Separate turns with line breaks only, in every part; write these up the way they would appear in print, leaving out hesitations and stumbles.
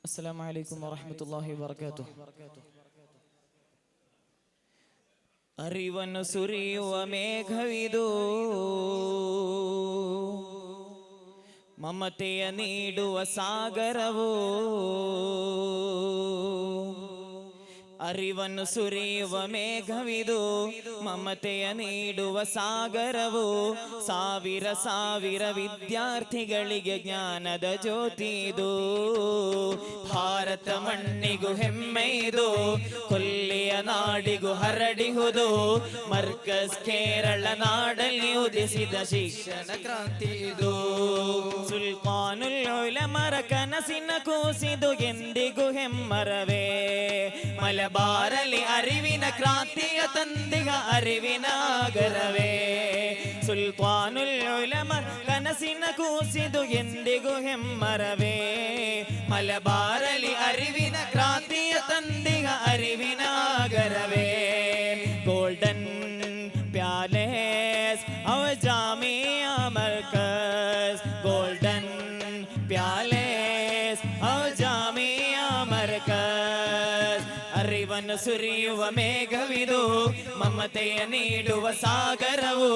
അസ്സലാമു അലൈക്കും വറഹ്മത്തുള്ളാഹി വബറകാതുഹു. അറിവನು ಸುರಿಯುವ ಮೇಘವಿದು, ಮಮತೆಯ ನೀಡುವ ಸಾಗರವು. ಅರಿವನ್ನು ಸುರಿಯುವ ಮೇಘವಿದು, ಮಮತೆಯ ನೀಡುವ ಸಾಗರವು. ಸಾವಿರ ಸಾವಿರ ವಿದ್ಯಾರ್ಥಿಗಳಿಗೆ ಜ್ಞಾನದ ಜ್ಯೋತಿದು. ಭಾರತ ಮಣ್ಣಿಗೂ ಹೆಮ್ಮೆ ಇದು, ಕೊಲ್ಲಿಯ ನಾಡಿಗೂ ಹರಡಿಹುದು. ಮರ್ಕಸ್ ಕೇರಳ ನಾಡಲ್ಲಿ ಉದಿಸಿದ ಶಿಕ್ಷಣ ಕ್ರಾಂತಿ ಇದು. ಸುಲ್ತಾನುಲ್ ಉಲಮರ ಕನಸಿನ ಕೂಸಿದು ಎಂದಿಗೂ ಹೆಮ್ಮರವೇ. ಮಲಬಾರಲಿ ಅರಿವಿನ ಕ್ರಾಂತಿಯ ತಂದಿಗ ಅರಿವಿನ ಆಗರವೇ. ಸುಲ್ತಾನುಲ್ ಉಲಮರ ಕನಸಿನ ಕೂಸಿದು ಎಂದಿಗೂ ಹೆಮ್ಮರವೇ. ಮಲಬಾರಲಿ ಅರಿವಿನ ಕ್ರಾಂತಿಯ ತಂದಿಗ ಅರಿವಿನ ಆಗರವೇ. ಗೋಲ್ಡನ್ ಪ್ಯಾಲೇಸ್ ಅವ ಜಾಮಿಯಾ ಮರ್ಕಸ್. ಗೋಲ್ಡನ್ ಪ್ಯಾಲೇಸ್ ಅವ ಜಾಮಿಯಾ ಮರ್ಕಸ್. ಅರಿವನ್ನು ಸುರಿಯುವ ಮೇಘವಿದು, ಮಮತೆಯ ನೀಡುವ ಸಾಗರವು.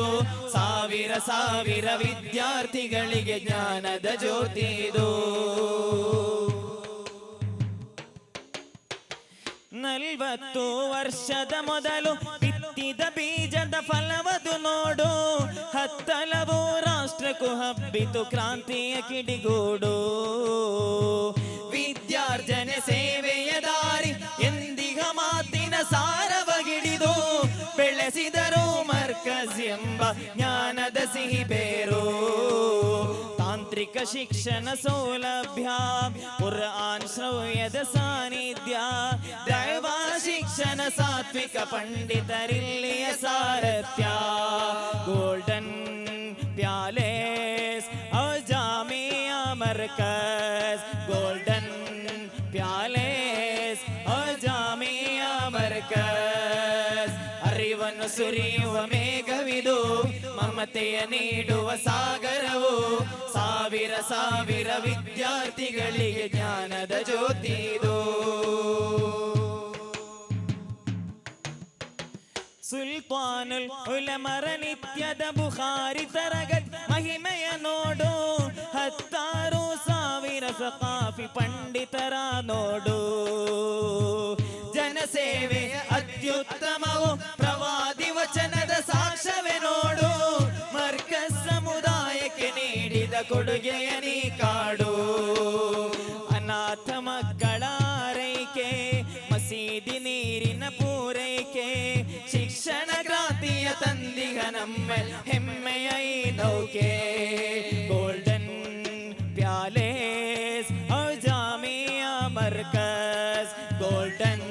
ಸಾವಿರ ಸಾವಿರ ವಿದ್ಯಾರ್ಥಿಗಳಿಗೆ ಜ್ಞಾನದ ಜ್ಯೋತಿದು. 40 ವರ್ಷದ ಮೊದಲು ಬಿತ್ತಿದ ಬೀಜದ ಫಲವದು ನೋಡು. ಹತ್ತಲವು ರಾಷ್ಟ್ರಕ್ಕೂ ಹಬ್ಬಿತು ಕ್ರಾಂತಿಯ ಕಿಡಿಗೂಡು. ವಿದ್ಯಾರ್ಜನೆ ಸೇವೆಯ ದಾರಿ ಎಂದಿಗ ಮಾತಿನ ಸಾರವಗಿಡಿದು. ಬೆಳೆಸಿದರು ಮರ್ಕಸ್ ಎಂಬ ಜ್ಞಾನದ ಸಿಹಿ ಬೇರು. ತಾಂತ್ರಿಕ ಶಿಕ್ಷಣ ಸೌಲಭ್ಯ, ಕುರ್ಆನ್ ಶ್ರವ್ಯದ ಸಾನ್ನಿಧ್ಯ. ದೈವ ಶಿಕ್ಷಣ ಸಾತ್ವಿಕ ಪಂಡಿತರಿಲ್ಲಿಯ ಸಾರಥ್ಯ. ಗೋಲ್ಡನ್ ಪ್ಯಾಲೇಸ್ ಅವ ಜಾಮಿಯಾ ಮರ್ಕಸ್. ಗೋಲ್ಡನ್ ಪ್ಯಾಲೇಸ್ ಅವ ಜಾಮಿಯಾ ಮರ್ಕಸ್. ಅರಿವನ್ನು ಸುರಿಯುವ ಮೇಘವಿದು, ಮಮತೆಯ ನೀಡುವ ಸಾಗರವು. ಸಾವಿರ ಸಾವಿರ ವಿದ್ಯಾರ್ಥಿಗಳಿಗೆ ಜ್ಞಾನದ ಜ್ಯೋತಿದು. ಸುಲ್ತಾನುಲ್ ಉಲಮರ ನಿತ್ಯದ ಬುಖಾರಿ ತರಗತಿ ಮಹಿಮೆಯ ನೋಡು. 16,000 ಸಕಾಫಿ ಪಂಡಿತರ ನೋಡು. ಜನಸೇವೆ ಅತ್ಯುತ್ತಮವು, ಪ್ರವಾದಿ ವಚನದ ಸಾಕ್ಷ್ಯವೇ ನೋಡು. ಮರ್ಕಸ್ ಸಮುದಾಯಕ್ಕೆ ನೀಡಿದ ಕೊಡುಗೆಯ ನೀ ಕಾಡು. ಅನಾಥ ಮಕ್ಕಳ ಆರೈಕೆ, ಮಸೀದಿ ನೀರಿನ ಪೂರೈಕೆ. ಶಿಕ್ಷಣ ಕ್ರಾಂತಿಯ ತಂದಿಗ ನಮ್ಮ ಹೆಮ್ಮೆಯ ಈ ನೌಕೆ. ಗೋಲ್ಡನ್ ಪ್ಯಾಲೇಸ್ ಅವ ಜಾಮಿಯಾ ಮರ್ಕಸ್. ಗೋಲ್ಡನ್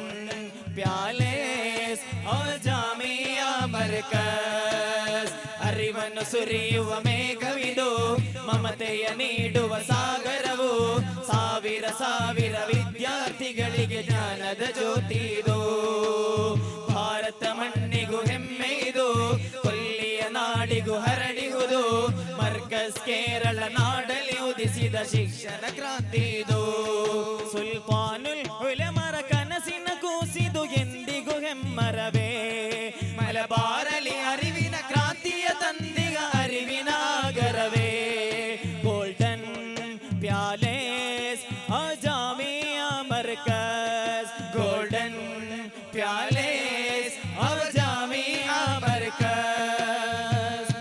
ಪ್ಯಾಲೇಸ್ ಅವ ಜಾಮಿಯಾ ಮರ್ಕಸ್. ಅರಿವನ್ನು ಸುರಿಯುವ ಮೇಘವಿದು, ಮಮತೆಯ ನೀಡುವ ಸಾಗರವು. ಸಾವಿರ ಸಾವಿರ ವಿದ್ಯಾರ್ಥಿಗಳಿಗೆ ಜ್ಞಾನದ ಜ್ಯೋತಿದು. ಭಾರತ ಮಣ್ಣಿಗೂ ಹೆಮ್ಮೆ ಇದು, ಕೊಲ್ಲಿಯ ನಾಡಿಗೂ ಹರಡಿಹುದು. ಮರ್ಕಸ್ ಕೇರಳ ನಾಡಲ್ಲಿ ಉದಿಸಿದ ಶಿಕ್ಷಣ ಕ್ರಾಂತಿ ಇದು. ಸುಲ್ತಾನುಲ್ ಉಲಮರ ಕನಸಿನ ಕೂಸಿದು ಎಂದಿಗೂ ಹೆಮ್ಮರವೇ. ಮಲಬಾರಲಿ ಅರಿವಿನ ಕ್ರಾಂತಿಯ ತಂದಿಗ ಅರಿವಿನ ಆಗರವೇ. ಗೋಲ್ಡನ್ ಪ್ಯಾಲೇಸ್ ಅವ ಜಾಮಿಯಾ ಮರ್ಕಸ್. ಗೋಲ್ಡನ್ ಪ್ಯಾಲೇಸ್ ಅವ